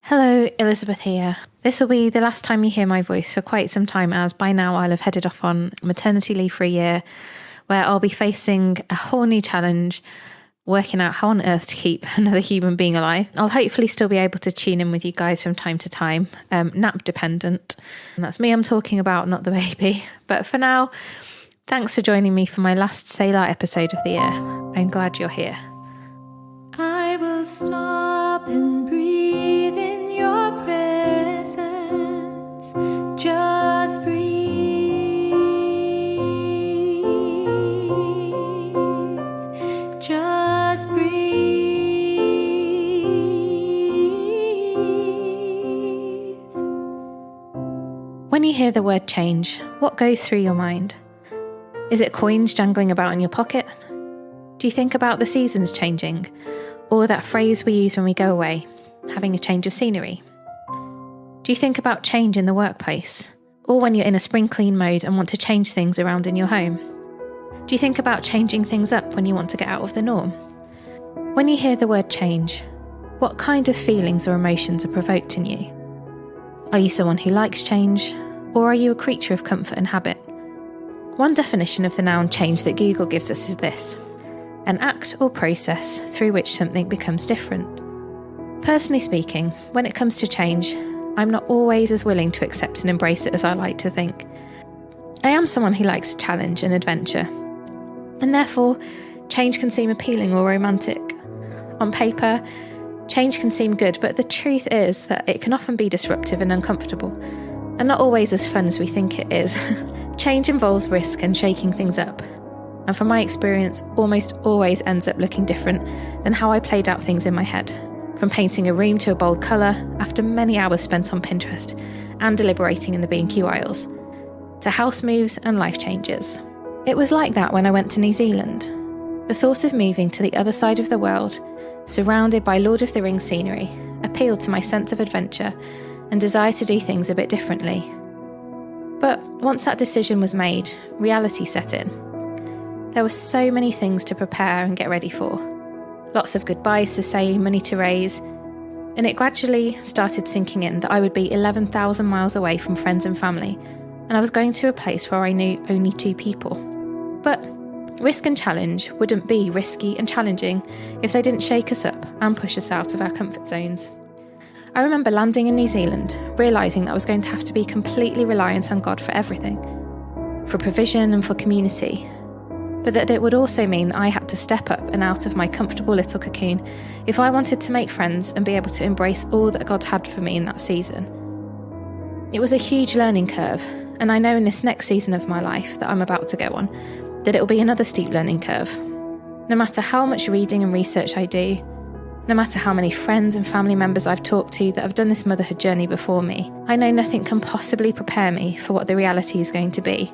Hello, Elizabeth here. This will be the last time you hear my voice for quite some time, as by now I'll have headed off on maternity leave for a year, where I'll be facing a whole new challenge, working out how on earth to keep another human being alive. I'll hopefully still be able to tune in with you guys from time to time, nap dependent. And that's me I'm talking about, not the baby. But for now, thanks for joining me for my last Selah episode of the year. I'm glad you're here. I will stop and breathe in your presence. Just breathe. Just breathe. When you hear the word change, what goes through your mind? Is it coins jangling about in your pocket? Do you think about the seasons changing? Or that phrase we use when we go away, having a change of scenery? Do you think about change in the workplace? Or when you're in a spring clean mode and want to change things around in your home? Do you think about changing things up when you want to get out of the norm? When you hear the word change, what kind of feelings or emotions are provoked in you? Are you someone who likes change? Or are you a creature of comfort and habit? One definition of the noun change that Google gives us is this: an act or process through which something becomes different. Personally speaking, when it comes to change, I'm not always as willing to accept and embrace it as I like to think. I am someone who likes a challenge and adventure, and therefore change can seem appealing or romantic. On paper, change can seem good, but the truth is that it can often be disruptive and uncomfortable, and not always as fun as we think it is. Change involves risk and shaking things up, and from my experience, almost always ends up looking different than how I played out things in my head. From painting a room to a bold colour, after many hours spent on Pinterest and deliberating in the B&Q aisles, to house moves and life changes. It was like that when I went to New Zealand. The thought of moving to the other side of the world, surrounded by Lord of the Rings scenery, appealed to my sense of adventure and desire to do things a bit differently. But once that decision was made, reality set in. There were so many things to prepare and get ready for. Lots of goodbyes to say, money to raise, and it gradually started sinking in that I would be 11,000 miles away from friends and family, and I was going to a place where I knew only 2 people. But risk and challenge wouldn't be risky and challenging if they didn't shake us up and push us out of our comfort zones. I remember landing in New Zealand, realising that I was going to have to be completely reliant on God for everything, for provision and for community, but that it would also mean that I had to step up and out of my comfortable little cocoon if I wanted to make friends and be able to embrace all that God had for me in that season. It was a huge learning curve, and I know in this next season of my life that I'm about to go on, that it will be another steep learning curve. No matter how much reading and research I do, no matter how many friends and family members I've talked to that have done this motherhood journey before me, I know nothing can possibly prepare me for what the reality is going to be.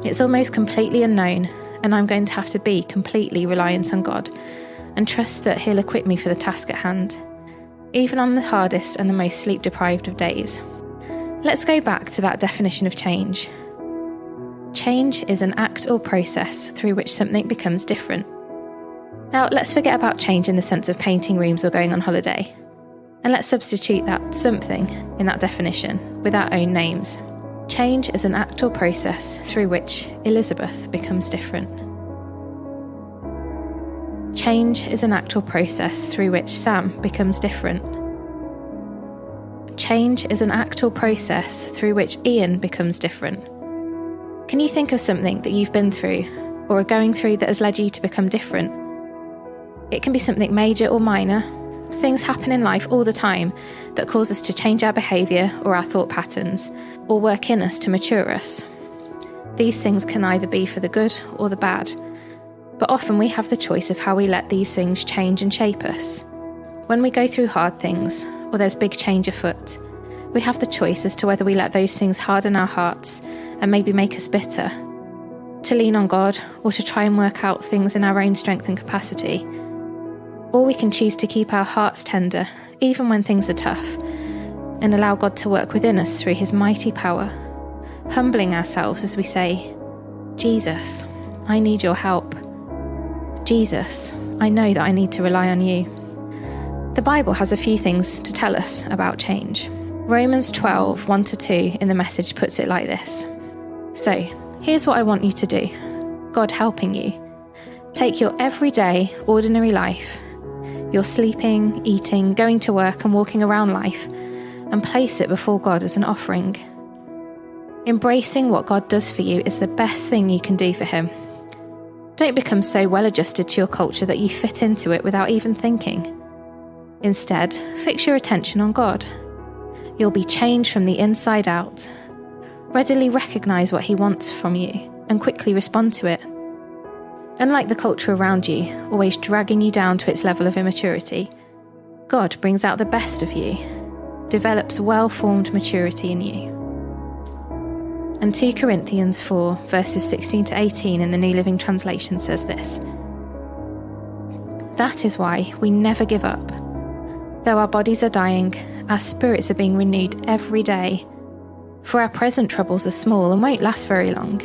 It's almost completely unknown, and I'm going to have to be completely reliant on God and trust that He'll equip me for the task at hand, even on the hardest and the most sleep-deprived of days. Let's go back to that definition of change. Change is an act or process through which something becomes different. Now, let's forget about change in the sense of painting rooms or going on holiday, and let's substitute that something in that definition with our own names. Change is an act or process through which Elizabeth becomes different. Change is an act or process through which Sam becomes different. Change is an act or process through which Ian becomes different. Can you think of something that you've been through or are going through that has led you to become different? It can be something major or minor. Things happen in life all the time that cause us to change our behaviour or our thought patterns, or work in us to mature us. These things can either be for the good or the bad, but often we have the choice of how we let these things change and shape us. When we go through hard things, or there's big change afoot, we have the choice as to whether we let those things harden our hearts and maybe make us bitter, to lean on God, or to try and work out things in our own strength and capacity. Or we can choose to keep our hearts tender, even when things are tough, and allow God to work within us through His mighty power, humbling ourselves as we say, Jesus, I need your help. Jesus, I know that I need to rely on you. The Bible has a few things to tell us about change. Romans 12, 1-2 in the Message puts it like this. So, here's what I want you to do. God helping you. Take your everyday, ordinary life, your sleeping, eating, going to work and walking around life, and place it before God as an offering. Embracing what God does for you is the best thing you can do for him. Don't become so well adjusted to your culture that you fit into it without even thinking. Instead, fix your attention on God. You'll be changed from the inside out. Readily recognise what he wants from you and quickly respond to it. Unlike the culture around you, always dragging you down to its level of immaturity, God brings out the best of you, develops well-formed maturity in you. And 2 Corinthians 4, verses 16-18 in the New Living Translation says this. That is why we never give up. Though our bodies are dying, our spirits are being renewed every day. For our present troubles are small and won't last very long.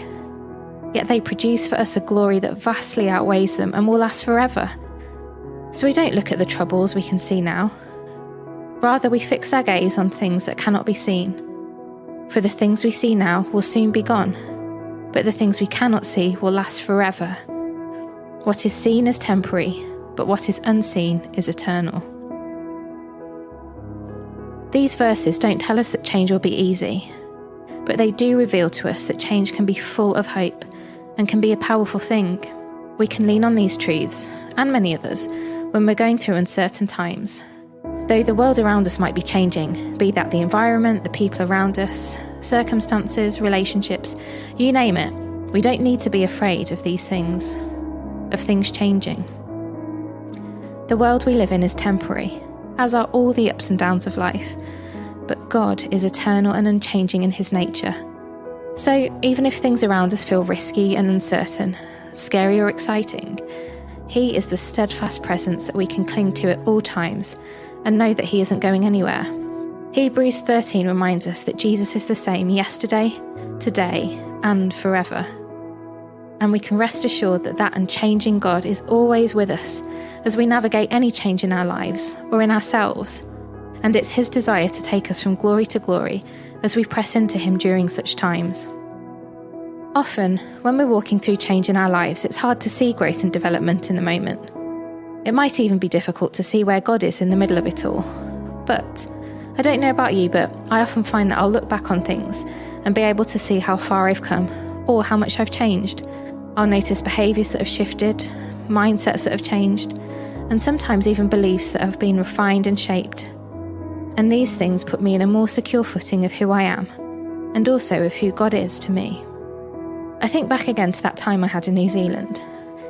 Yet they produce for us a glory that vastly outweighs them and will last forever. So we don't look at the troubles we can see now. Rather, we fix our gaze on things that cannot be seen. For the things we see now will soon be gone, but the things we cannot see will last forever. What is seen is temporary, but what is unseen is eternal. These verses don't tell us that change will be easy, but they do reveal to us that change can be full of hope and can be a powerful thing. We can lean on these truths, and many others, when we're going through uncertain times. Though the world around us might be changing, be that the environment, the people around us, circumstances, relationships, you name it, we don't need to be afraid of these things, of things changing. The world we live in is temporary, as are all the ups and downs of life, but God is eternal and unchanging in his nature. So even if things around us feel risky and uncertain, scary or exciting, he is the steadfast presence that we can cling to at all times and know that he isn't going anywhere. Hebrews 13 reminds us that Jesus is the same yesterday, today, and forever. And we can rest assured that that unchanging God is always with us as we navigate any change in our lives or in ourselves. And it's his desire to take us from glory to glory as we press into him during such times. Often, when we're walking through change in our lives, it's hard to see growth and development in the moment. It might even be difficult to see where God is in the middle of it all. But I don't know about you, but I often find that I'll look back on things and be able to see how far I've come or how much I've changed. I'll notice behaviours that have shifted, mindsets that have changed, and sometimes even beliefs that have been refined and shaped. And these things put me in a more secure footing of who I am, and also of who God is to me. I think back again to that time I had in New Zealand.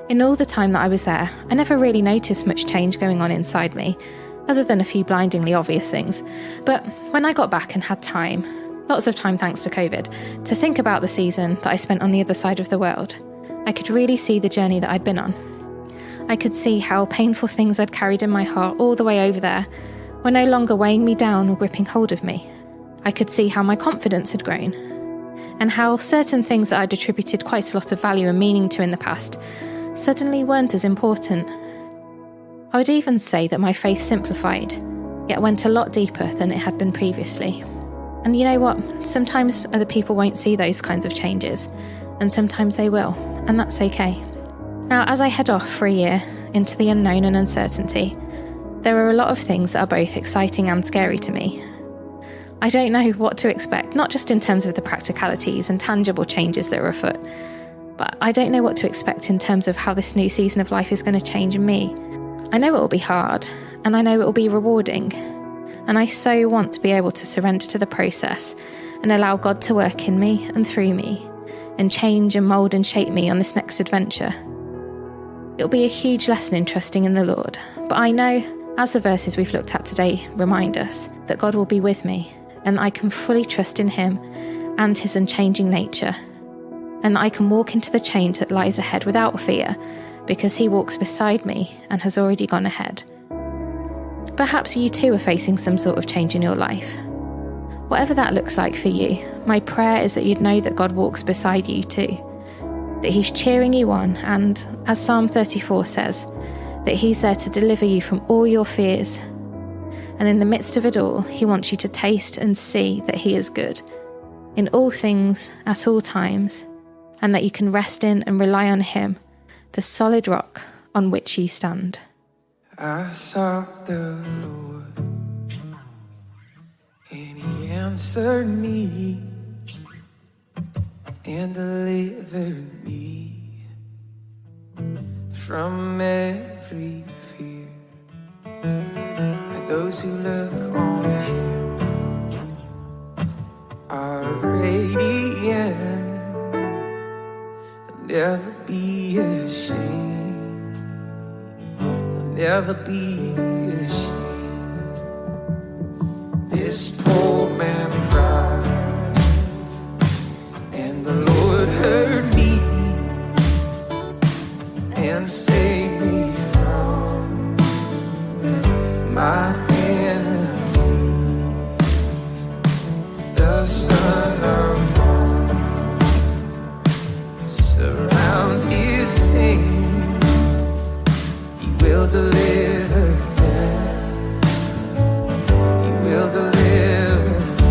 In all the time that I was there, I never really noticed much change going on inside me, other than a few blindingly obvious things. But when I got back and had time, lots of time thanks to COVID, to think about the season that I spent on the other side of the world, I could really see the journey that I'd been on. I could see how painful things I'd carried in my heart all the way over there were no longer weighing me down or gripping hold of me. I could see how my confidence had grown, and how certain things that I'd attributed quite a lot of value and meaning to in the past suddenly weren't as important. I would even say that my faith simplified, yet went a lot deeper than it had been previously. And you know what? Sometimes other people won't see those kinds of changes, and sometimes they will, and that's okay. Now, as I head off for a year into the unknown and uncertainty, there are a lot of things that are both exciting and scary to me. I don't know what to expect, not just in terms of the practicalities and tangible changes that are afoot, but I don't know what to expect in terms of how this new season of life is going to change me. I know it will be hard, and I know it will be rewarding, and I so want to be able to surrender to the process and allow God to work in me and through me, and change and mould and shape me on this next adventure. It'll be a huge lesson in trusting in the Lord, but I know, as the verses we've looked at today remind us, that God will be with me, and I can fully trust in him and his unchanging nature, and that I can walk into the change that lies ahead without fear, because he walks beside me and has already gone ahead. Perhaps you too are facing some sort of change in your life. Whatever that looks like for you, my prayer is that you'd know that God walks beside you too, that he's cheering you on, and, as Psalm 34 says, that he's there to deliver you from all your fears, And in the midst of it all, he wants you to taste and see that he is good, in all things, at all times, and that you can rest in and rely on him, the solid rock on which you stand. I sought the Lord, and he answered me and delivered me from every fear. And those who look on him are radiant, they'll never be ashamed, they'll never be ashamed. This poor man cried, and the Lord heard me and saved me from my enemy. The Son of God surrounds his saints, he will deliver them, he will deliver them.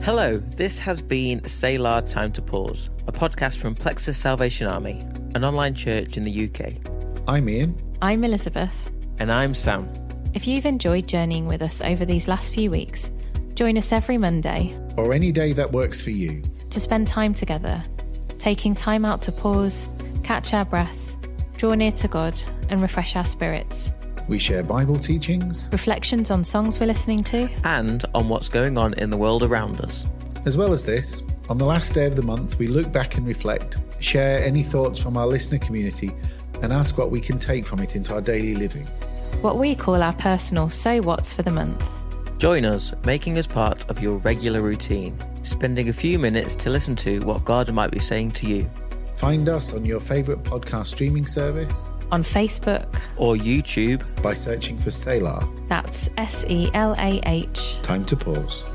Hello, this has been Selah Time to Pause, a podcast from Plexus Salvation Army, an online church in the UK. I'm Ian. I'm Elizabeth. And I'm Sam. If you've enjoyed journeying with us over these last few weeks, join us every Monday. Or any day that works for you. To spend time together, taking time out to pause, catch our breath, draw near to God and refresh our spirits. We share Bible teachings, reflections on songs we're listening to, and on what's going on in the world around us. As well as this, on the last day of the month, we look back and reflect, share any thoughts from our listener community, and ask what we can take from it into our daily living. What we call our personal So What's for the month. Join us, making us part of your regular routine, spending a few minutes to listen to what God might be saying to you. Find us on your favourite podcast streaming service, on Facebook or YouTube by searching for Selah. That's SELAH. Time to Pause.